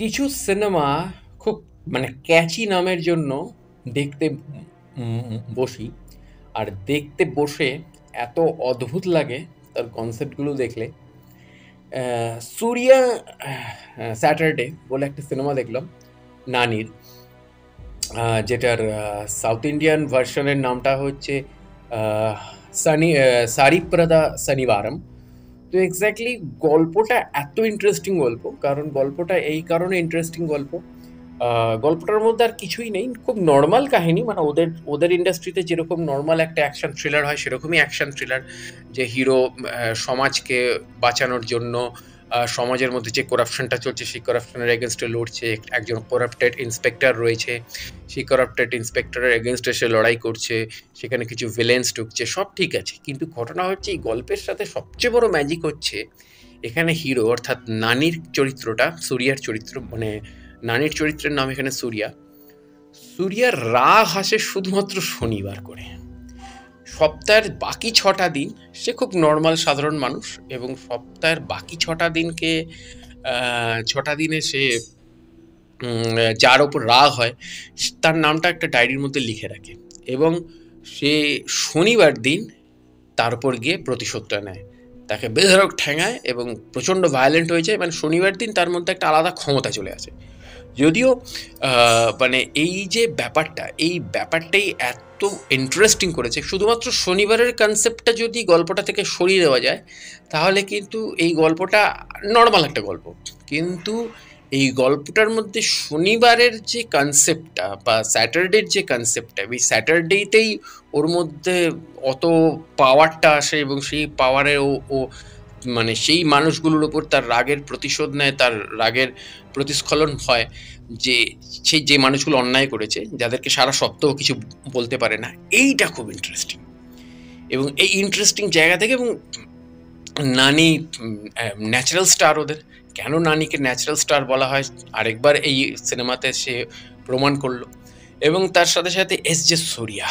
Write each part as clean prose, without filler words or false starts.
কিছু সিনেমা খুব মানে ক্যাচি নামের জন্য দেখতে বসি। আর দেখতে বসে এত অদ্ভুত লাগে তার কনসেপ্টগুলো দেখলে। সুরিয়া স্যাটারডে বলে একটা সিনেমা দেখলাম নানির, যেটার সাউথ ইন্ডিয়ান ভার্সনের নামটা হচ্ছে সারিপ্রদা শনিবারম। তো এক্স্যাক্টলি গল্পটা এত ইন্টারেস্টিং গল্প, কারণ গল্পটা এই কারণে ইন্টারেস্টিং গল্প। গল্পটার মধ্যে আর কিছুই নেই, খুব নর্মাল কাহিনী, মানে ওদের ওদের ইন্ডাস্ট্রিতে যেরকম নর্মাল একটা অ্যাকশন থ্রিলার হয় সেরকমই অ্যাকশন থ্রিলার। যে হিরো সমাজকে বাঁচানোর জন্য সমাজের মধ্যে যে করাপশনটা চলছে সেই করাপশনের এগেনস্টে লড়ছে। একজন করাপ্টেড ইন্সপেক্টর রয়েছে, সেই করাপ্টেড ইন্সপেক্টরের এগেনস্টে সে লড়াই করছে। সেখানে কিছু ভিলেন্স ঢুকছে, সব ঠিক আছে, কিন্তু ঘটনা হচ্ছে এই গল্পের সাথে সবচেয়ে বড় ম্যাজিক হচ্ছে এখানে হিরো অর্থাৎ নানির চরিত্রটা, সুরিয়ার চরিত্র, মানে নানির চরিত্রের নাম এখানে সুরিয়া। সুরিয়ার রাগ হাসে শুধুমাত্র শনিবার করে। সপ্তাহের বাকি 6টা দিন সে খুব নর্মাল সাধারণ মানুষ, এবং সপ্তাহের বাকি 6টা দিনকে 6টা দিনে সে যার ওপর রাগ হয় তার নামটা একটা ডায়েরির মধ্যে লিখে রাখে, এবং সে শনিবার দিন তার উপর গিয়ে প্রতিশোধটা নেয়, তাকে বেধড়ক ঠ্যাঙায় এবং প্রচণ্ড ভায়োলেন্ট হয়ে যায়। মানে শনিবার দিন তার মধ্যে একটা আলাদা ক্ষমতা চলে আসে। যদিও মানে এই যে ব্যাপারটা, এই ব্যাপারটাই এত ইন্টারেস্টিং করেছে। শুধুমাত্র শনিবারের কনসেপ্টটা যদি গল্পটা থেকে সরিয়ে দেওয়া যায় তাহলে কিন্তু এই গল্পটা নর্মাল একটা গল্প, কিন্তু এই গল্পটার মধ্যে শনিবারের যে কনসেপ্টটা বা স্যাটারডের যে কনসেপ্টটা, এই স্যাটারডেতেই ওর মধ্যে অত পাওয়ারটা আসে, এবং সেই পাওয়ারে ও মানে সেই মানুষগুলোর উপর তার রাগের প্রতিশোধ নেয়, তার রাগের প্রতিস্খলন হয়। যে সেই যে মানুষগুলো অন্যায় করেছে, যাদেরকে সারা সপ্তাহ কিছু বলতে পারে না, এইটা খুব ইন্টারেস্টিং। এবং এই ইন্টারেস্টিং জায়গা থেকে, এবং নানি ন্যাচারাল স্টার ওদের, কেন নানিকে ন্যাচারাল স্টার বলা হয় আরেকবার এই সিনেমাতে সে প্রমাণ করলো। এবং তার সাথে সাথে জে সুরিয়া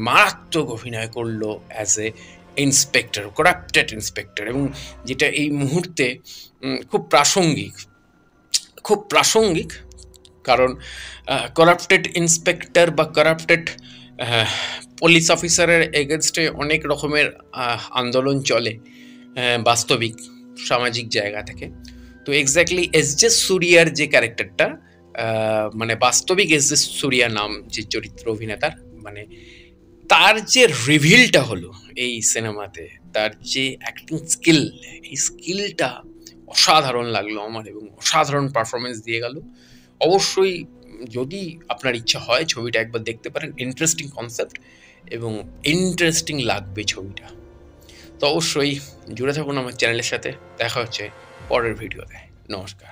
মারাত্মক অভিনয় করলো as a inspector, corrupted inspector, এবং যেটা এই মুহূর্তে খুব প্রাসঙ্গিক, খুব প্রাসঙ্গিক। কারণ করাপ্টেড ইন্সপেক্টর বা করাপ্টেড পুলিশ অফিসারের এগেনস্টে অনেক রকমের আন্দোলন চলে বাস্তবিক সামাজিক জায়গা থেকে। তো এক্স্যাক্টলি জে সুরিয়ার যে ক্যারেক্টারটা, মানে বাস্তবিক জে সুরিয়া নাম যে চরিত্র অভিনেতার, মানে তার যে রিভিলটা হলো এই সিনেমাতে, তার যে অ্যাক্টিং স্কিল, এই স্কিলটা অসাধারণ লাগলো আমার, এবং অসাধারণ পারফরমেন্স দিয়ে গেল। অবশ্যই যদি আপনার ইচ্ছা হয় ছবিটা একবার দেখতে পারেন, ইন্টারেস্টিং কনসেপ্ট এবং ইন্টারেস্টিং লাগবে ছবিটা। তো অবশ্যই জুড়ে থাকুন আমার চ্যানেলের সাথে। দেখা হচ্ছে পরের ভিডিওতে। নমস্কার।